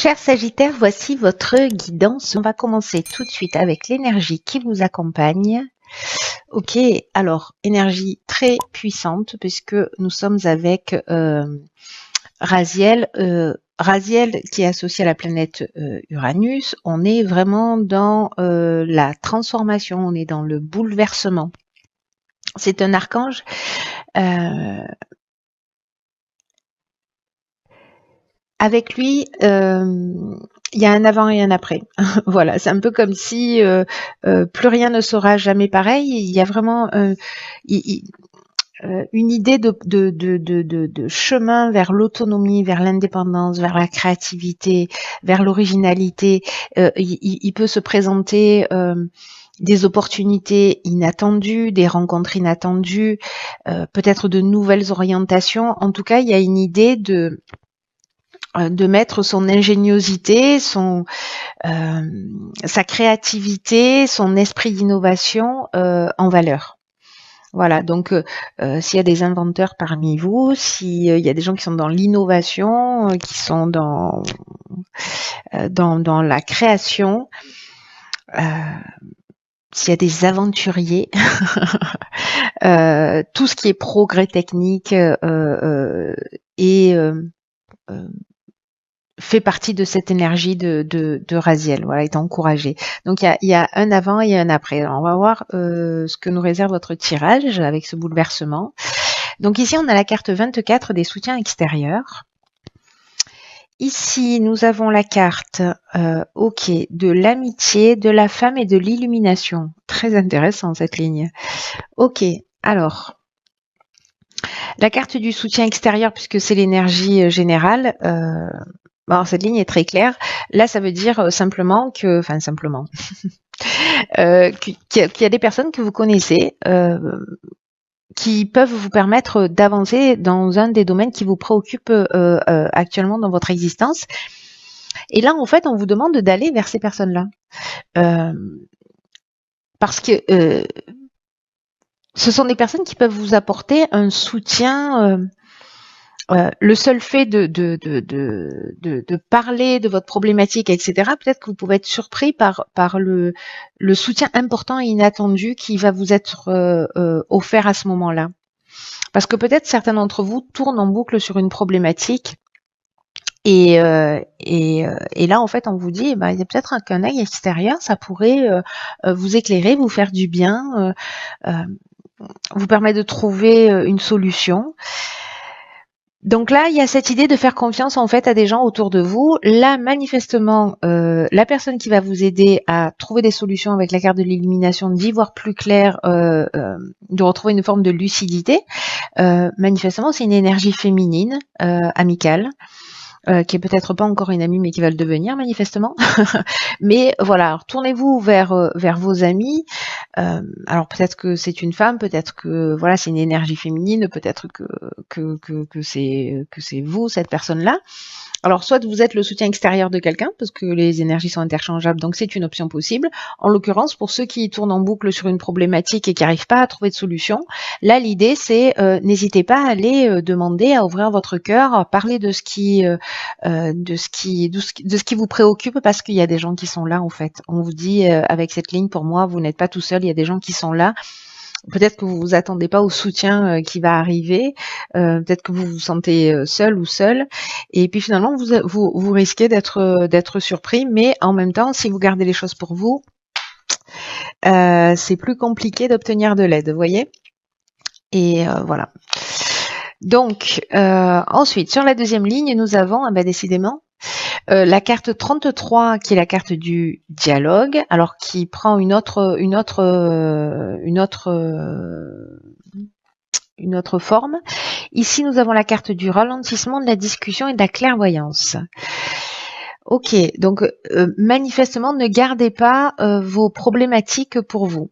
Cher Sagittaire, voici votre guidance. On va commencer tout de suite avec l'énergie qui vous accompagne. Ok, alors énergie très puissante puisque nous sommes avec Raziel. Raziel qui est associé à la planète Uranus. On est vraiment dans la transformation, on est dans le bouleversement. C'est un archange. Avec lui, il y a un avant et un après. Voilà, c'est un peu comme si plus rien ne sera jamais pareil. Il y a vraiment une idée de chemin vers l'autonomie, vers l'indépendance, vers la créativité, vers l'originalité. Il peut se présenter des opportunités inattendues, des rencontres inattendues, peut-être de nouvelles orientations. En tout cas, il y a une idée de mettre son ingéniosité, sa créativité, son esprit d'innovation en valeur. Voilà, donc s'il y a des inventeurs parmi vous, s'il y a des gens qui sont dans l'innovation, qui sont dans la création, s'il y a des aventuriers, tout ce qui est progrès technique fait partie de cette énergie de Raziel, voilà, est encouragé. Donc il y a un avant et un après. Alors, on va voir ce que nous réserve votre tirage avec ce bouleversement. Donc ici on a la carte 24 des soutiens extérieurs. Ici nous avons la carte ok, de l'amitié, de la femme et de l'illumination. Très intéressant cette ligne. Ok, alors la carte du soutien extérieur, puisque c'est l'énergie générale, alors cette ligne est très claire. Là, ça veut dire simplement qu'il y a des personnes que vous connaissez qui peuvent vous permettre d'avancer dans un des domaines qui vous préoccupe actuellement dans votre existence. Et là, en fait, on vous demande d'aller vers ces personnes-là. Parce que ce sont des personnes qui peuvent vous apporter un soutien. Le seul fait de parler de votre problématique, etc., peut-être que vous pouvez être surpris par le soutien important et inattendu qui va vous être offert à ce moment-là. Parce que peut-être certains d'entre vous tournent en boucle sur une problématique et là, en fait, on vous dit, il y a peut-être qu'un œil extérieur, ça pourrait vous éclairer, vous faire du bien, vous permettre de trouver une solution. Donc là, il y a cette idée de faire confiance en fait à des gens autour de vous. Là, manifestement, la personne qui va vous aider à trouver des solutions avec la carte de l'illumination, d'y voir plus clair, de retrouver une forme de lucidité, manifestement, c'est une énergie féminine, amicale. Qui est peut-être pas encore une amie, mais qui va le devenir manifestement. Mais voilà, tournez-vous vers vos amis. Alors peut-être que c'est une femme, peut-être que voilà c'est une énergie féminine, peut-être que c'est vous cette personne-là. Alors, soit vous êtes le soutien extérieur de quelqu'un, parce que les énergies sont interchangeables, donc c'est une option possible. En l'occurrence, pour ceux qui tournent en boucle sur une problématique et qui n'arrivent pas à trouver de solution, là, l'idée, c'est n'hésitez pas à aller demander à ouvrir votre cœur, à parler de ce qui vous préoccupe, parce qu'il y a des gens qui sont là, en fait. On vous dit, avec cette ligne, pour moi, vous n'êtes pas tout seul, il y a des gens qui sont là. Peut-être que vous vous attendez pas au soutien qui va arriver, peut-être que vous vous sentez seul ou seule, et puis finalement vous risquez d'être surpris, mais en même temps, si vous gardez les choses pour vous, c'est plus compliqué d'obtenir de l'aide, vous voyez. Et voilà. Donc ensuite, sur la deuxième ligne, nous avons décidément la carte 33 qui est la carte du dialogue, alors qui prend une autre forme. Ici, nous avons la carte du ralentissement, de la discussion et de la clairvoyance. Ok, donc manifestement, ne gardez pas vos problématiques pour vous.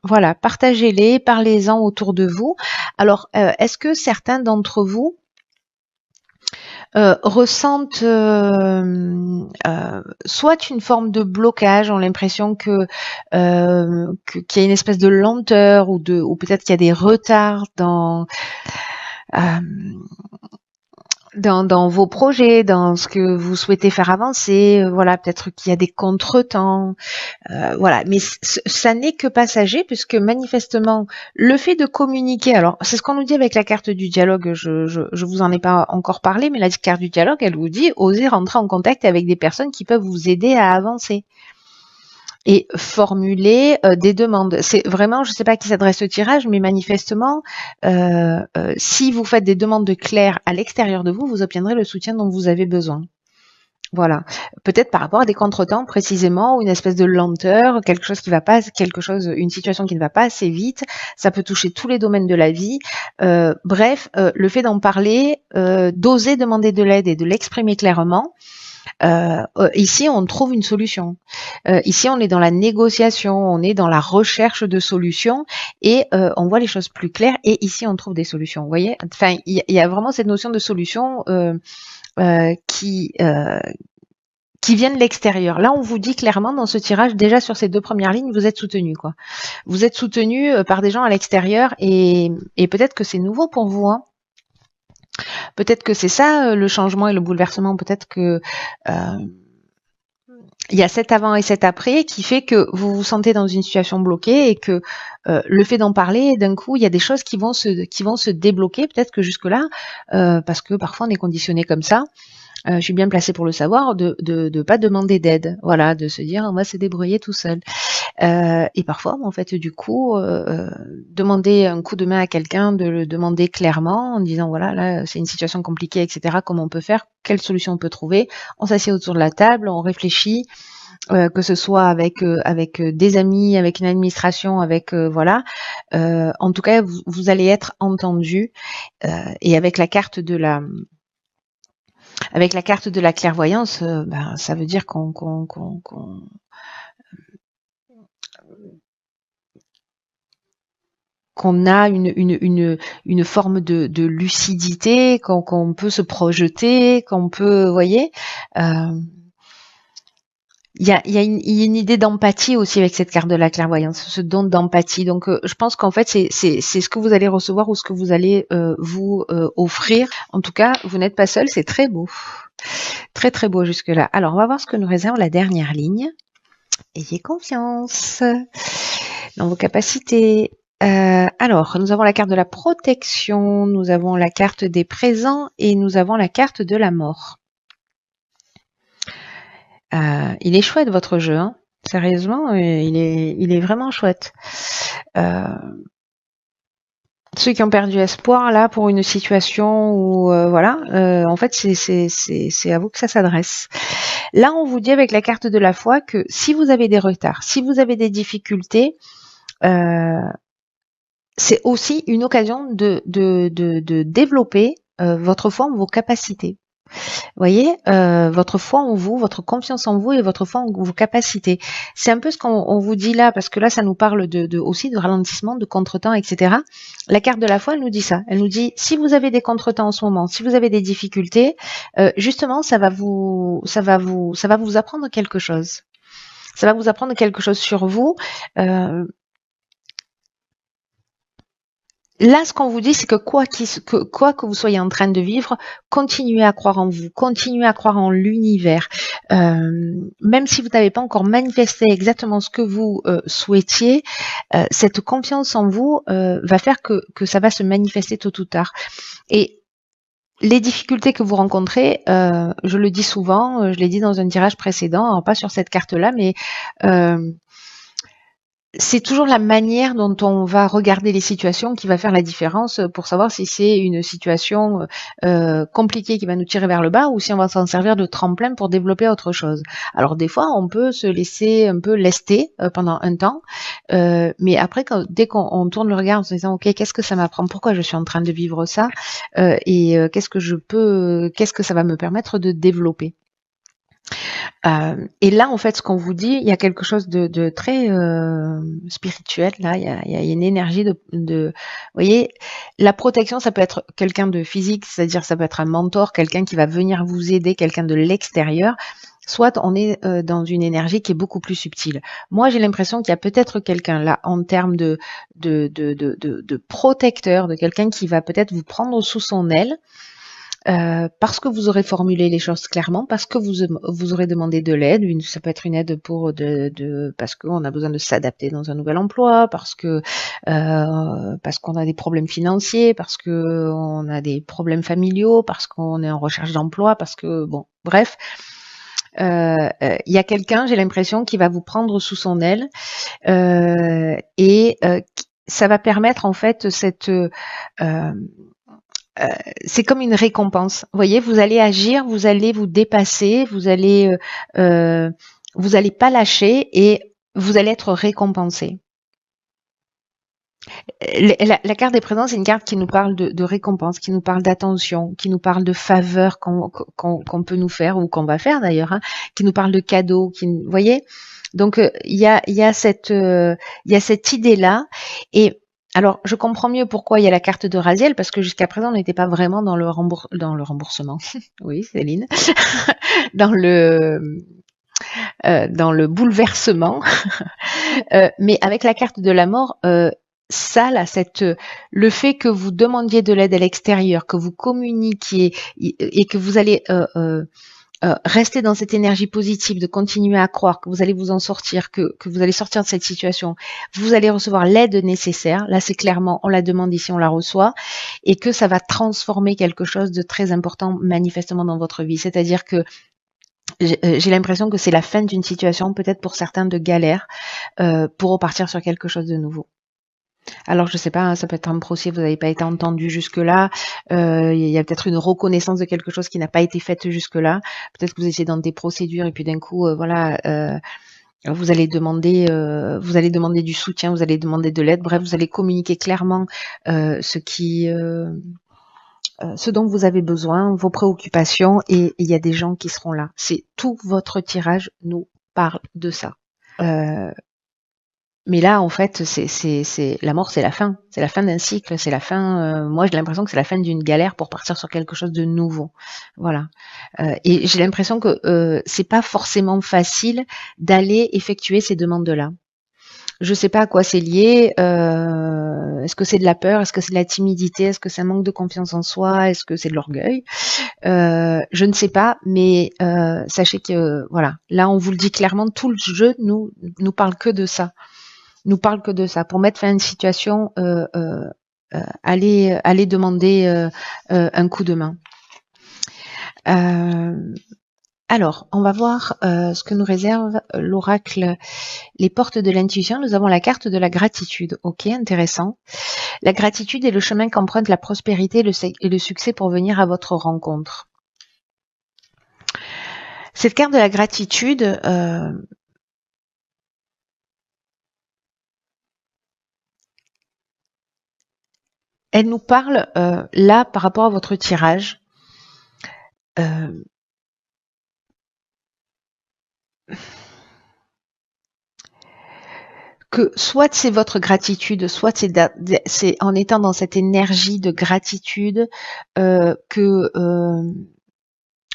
Voilà, partagez-les, parlez-en autour de vous. Alors, est-ce que certains d'entre vous ressentent soit une forme de blocage, ont l'impression qu'il y a une espèce de lenteur ou peut-être qu'il y a des retards dans dans vos projets, dans ce que vous souhaitez faire avancer, voilà, peut-être qu'il y a des contretemps, voilà, mais ça n'est que passager puisque manifestement le fait de communiquer, alors c'est ce qu'on nous dit avec la carte du dialogue, je vous en ai pas encore parlé, mais la carte du dialogue, elle vous dit osez rentrer en contact avec des personnes qui peuvent vous aider à avancer et formuler des demandes. C'est vraiment, je ne sais pas à qui s'adresse le tirage, mais manifestement, si vous faites des demandes claires à l'extérieur de vous, vous obtiendrez le soutien dont vous avez besoin. Voilà. Peut-être par rapport à des contretemps précisément, ou une espèce de lenteur, quelque chose qui va pas, une situation qui ne va pas assez vite. Ça peut toucher tous les domaines de la vie. Bref, le fait d'en parler, d'oser demander de l'aide et de l'exprimer clairement. Ici, on trouve une solution. Ici, on est dans la négociation, on est dans la recherche de solutions et on voit les choses plus claires. Et ici, on trouve des solutions. Vous voyez, enfin, il y a vraiment cette notion de solution qui vient de l'extérieur. Là, on vous dit clairement dans ce tirage, déjà sur ces 2 premières lignes, vous êtes soutenu, quoi. Vous êtes soutenu par des gens à l'extérieur et peut-être que c'est nouveau pour vous, hein. Peut-être que c'est ça le changement et le bouleversement. Peut-être que il y a cet avant et cet après qui fait que vous vous sentez dans une situation bloquée et que le fait d'en parler, d'un coup, il y a des choses qui vont se débloquer. Peut-être que jusque-là, parce que parfois on est conditionné comme ça. Je suis bien placée pour le savoir, de pas demander d'aide, voilà, de se dire on va se débrouiller tout seul. Et parfois, en fait, du coup, demander un coup de main à quelqu'un, de le demander clairement en disant voilà, là, c'est une situation compliquée, etc. Comment on peut faire, quelle solution on peut trouver. On s'assied autour de la table, on réfléchit. Que ce soit avec des amis, avec une administration, avec voilà. En tout cas, vous allez être entendu et avec la carte de la clairvoyance, ben, ça veut dire qu'on a une forme de lucidité, qu'on peut se projeter, qu'on peut, vous voyez. Il y a une idée d'empathie aussi avec cette carte de la clairvoyance, ce don d'empathie. Donc, je pense qu'en fait, c'est ce que vous allez recevoir ou ce que vous allez vous offrir. En tout cas, vous n'êtes pas seul, c'est très beau. Très, très beau jusque-là. Alors, on va voir ce que nous réserve la dernière ligne. Ayez confiance dans vos capacités. Alors, nous avons la carte de la protection, nous avons la carte des présents et nous avons la carte de la mort. Il est chouette votre jeu, hein. Sérieusement, il est vraiment chouette. Ceux qui ont perdu espoir là pour une situation où voilà, en fait c'est à vous que ça s'adresse. Là, on vous dit avec la carte de la foi que si vous avez des retards, si vous avez des difficultés, c'est aussi une occasion de développer votre foi en vos capacités. Vous voyez, votre foi en vous, votre confiance en vous et votre foi en vos capacités. C'est un peu ce qu'on vous dit là, parce que là, ça nous parle aussi de ralentissement, de contretemps, etc. La carte de la foi, elle nous dit ça. Elle nous dit, si vous avez des contretemps en ce moment, si vous avez des difficultés, justement, ça va vous apprendre quelque chose. Ça va vous apprendre quelque chose sur vous. Là, ce qu'on vous dit, c'est que quoi que vous soyez en train de vivre, continuez à croire en vous, continuez à croire en l'univers. Même si vous n'avez pas encore manifesté exactement ce que vous souhaitiez, cette confiance en vous va faire que ça va se manifester tôt ou tard. Et les difficultés que vous rencontrez, je le dis souvent, je l'ai dit dans un tirage précédent, alors pas sur cette carte-là, mais c'est toujours la manière dont on va regarder les situations qui va faire la différence pour savoir si c'est une situation compliquée qui va nous tirer vers le bas ou si on va s'en servir de tremplin pour développer autre chose. Alors des fois, on peut se laisser un peu lester pendant un temps, mais après, dès qu'on tourne le regard en se disant « Ok, qu'est-ce que ça m'apprend? Pourquoi je suis en train de vivre ça qu'est-ce que ça va me permettre de développer ?» Et là, en fait, ce qu'on vous dit, il y a quelque chose de très spirituel. Là, il y a une énergie de, vous voyez, la protection, ça peut être quelqu'un de physique, c'est-à-dire ça peut être un mentor, quelqu'un qui va venir vous aider, quelqu'un de l'extérieur. Soit on est dans une énergie qui est beaucoup plus subtile. Moi, j'ai l'impression qu'il y a peut-être quelqu'un là en termes de protecteur, de quelqu'un qui va peut-être vous prendre sous son aile. parce que vous aurez formulé les choses clairement, parce que vous aurez demandé de l'aide. Ça peut être une aide pour parce qu'on a besoin de s'adapter dans un nouvel emploi, parce qu'on a des problèmes financiers, parce que on a des problèmes familiaux, parce qu'on est en recherche d'emploi, parce que bon, bref. Il y a quelqu'un, j'ai l'impression, qui va vous prendre sous son aile et ça va permettre en fait c'est comme une récompense. Vous voyez, vous allez agir, vous allez vous dépasser, vous allez pas lâcher et vous allez être récompensé. La carte des présents, c'est une carte qui nous parle de récompense, qui nous parle d'attention, qui nous parle de faveurs qu'on peut nous faire ou qu'on va faire d'ailleurs, hein, qui nous parle de cadeaux, vous voyez. Donc il y a cette idée-là. Et alors je comprends mieux pourquoi il y a la carte de Raziel, parce que jusqu'à présent on n'était pas vraiment dans le remboursement. Oui, Céline, dans le bouleversement. Mais avec la carte de la mort, ça, là, le fait que vous demandiez de l'aide à l'extérieur, que vous communiquiez et que vous allez rester dans cette énergie positive, de continuer à croire que vous allez vous en sortir, que vous allez sortir de cette situation, vous allez recevoir l'aide nécessaire. Là, c'est clairement, on la demande ici, on la reçoit, et que ça va transformer quelque chose de très important manifestement dans votre vie. C'est-à-dire que j'ai l'impression que c'est la fin d'une situation, peut-être pour certains de galère, pour repartir sur quelque chose de nouveau. Alors je sais pas, hein, ça peut être un procès, vous n'avez pas été entendu jusque-là, il y a peut-être une reconnaissance de quelque chose qui n'a pas été faite jusque-là, peut-être que vous étiez dans des procédures et puis d'un coup, vous allez demander du soutien, vous allez demander de l'aide, bref, vous allez communiquer clairement ce dont vous avez besoin, vos préoccupations, et il y a des gens qui seront là. C'est tout votre tirage nous parle de ça. Mais là, en fait, c'est la mort, c'est la fin. C'est la fin d'un cycle, c'est la fin. Moi, j'ai l'impression que c'est la fin d'une galère pour partir sur quelque chose de nouveau. Voilà. Et j'ai l'impression que c'est pas forcément facile d'aller effectuer ces demandes-là. Je sais pas à quoi c'est lié. Est-ce que c'est de la peur? Est-ce que c'est de la timidité? Est-ce que c'est un manque de confiance en soi? Est-ce que c'est de l'orgueil? Je ne sais pas, mais sachez que voilà, là, on vous le dit clairement, tout le jeu nous parle que de ça. Nous parle que de ça. Pour mettre fin à une situation, allez demander un coup de main. Alors, on va voir ce que nous réserve l'oracle, les portes de l'intuition. Nous avons la carte de la gratitude. Ok, intéressant. La gratitude est le chemin qu'emprunte la prospérité et le succès pour venir à votre rencontre. Cette carte de la gratitude, elle nous parle là par rapport à votre tirage. Que soit c'est votre gratitude, soit c'est en étant dans cette énergie de gratitude que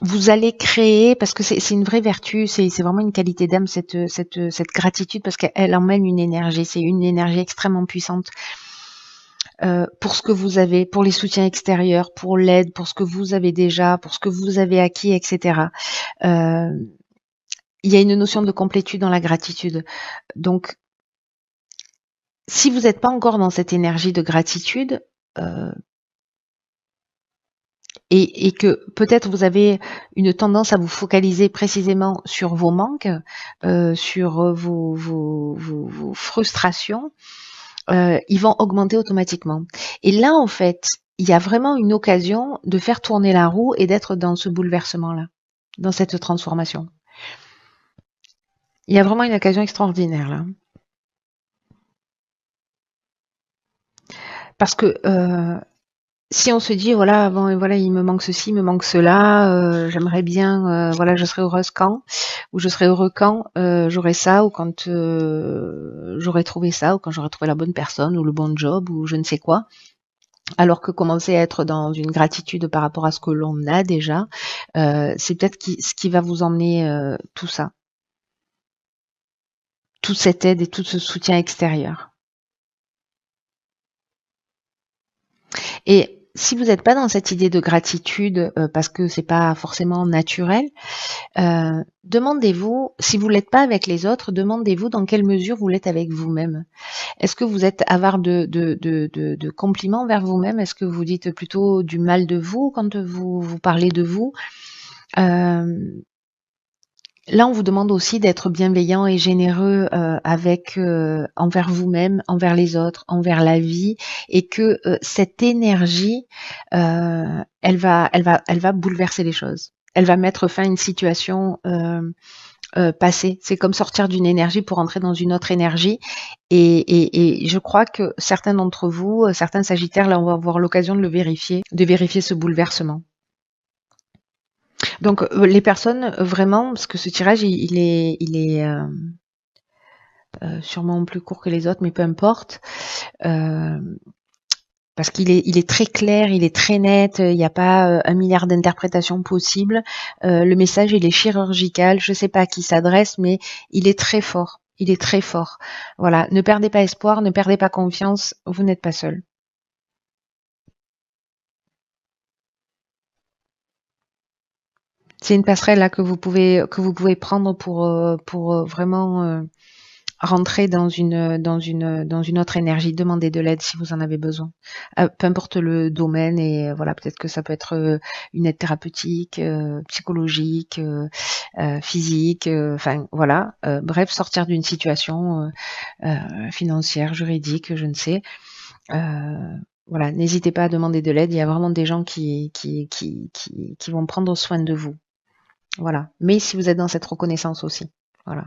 vous allez créer, parce que c'est une vraie vertu, c'est vraiment une qualité d'âme, cette gratitude, parce qu'elle emmène une énergie, c'est une énergie extrêmement puissante. Pour ce que vous avez, pour les soutiens extérieurs, pour l'aide, pour ce que vous avez déjà, pour ce que vous avez acquis, etc. Il y a une notion de complétude dans la gratitude. Donc, si vous n'êtes pas encore dans cette énergie de gratitude, et que peut-être vous avez une tendance à vous focaliser précisément sur vos manques, sur vos frustrations, ils vont augmenter automatiquement. Et là, en fait, il y a vraiment une occasion de faire tourner la roue et d'être dans ce bouleversement-là, dans cette transformation. Il y a vraiment une occasion extraordinaire là. Parce que si on se dit voilà, bon, voilà, il me manque ceci, il me manque cela, j'aimerais bien, voilà, je serais heureuse quand, ou je serais heureux quand j'aurai ça, ou quand j'aurai trouvé ça, ou quand j'aurai trouvé la bonne personne, ou le bon job, ou je ne sais quoi. Alors que commencer à être dans une gratitude par rapport à ce que l'on a déjà, c'est peut-être ce qui va vous emmener tout ça, toute cette aide et tout ce soutien extérieur. Et si vous n'êtes pas dans cette idée de gratitude, parce que c'est pas forcément naturel, demandez-vous, si vous l'êtes pas avec les autres, demandez-vous dans quelle mesure vous l'êtes avec vous-même. Est-ce que vous êtes avare de compliments envers vous-même? Est-ce que vous dites plutôt du mal de vous quand vous parlez de vous? Là, on vous demande aussi d'être bienveillant et généreux envers vous-même, envers les autres, envers la vie, et que cette énergie, elle va bouleverser les choses. Elle va mettre fin à une situation passée. C'est comme sortir d'une énergie pour entrer dans une autre énergie. Et je crois que certains d'entre vous, certains Sagittaires, là, on va avoir l'occasion de vérifier ce bouleversement. Donc les personnes vraiment, parce que ce tirage il est sûrement plus court que les autres, mais peu importe, parce il est très clair, il est très net, il n'y a pas 1 milliard d'interprétations possibles. Le message il est chirurgical, je sais pas à qui s'adresse, mais il est très fort. Il est très fort. Voilà, ne perdez pas espoir, ne perdez pas confiance, vous n'êtes pas seul. C'est une passerelle là que vous pouvez prendre pour vraiment rentrer dans une autre énergie. Demandez de l'aide si vous en avez besoin. Peu importe le domaine et voilà, peut-être que ça peut être une aide thérapeutique, psychologique, physique, enfin voilà. Bref, sortir d'une situation financière, juridique, je ne sais. Voilà, n'hésitez pas à demander de l'aide. Il y a vraiment des gens qui vont prendre soin de vous. Voilà. Mais si vous êtes dans cette reconnaissance aussi. Voilà.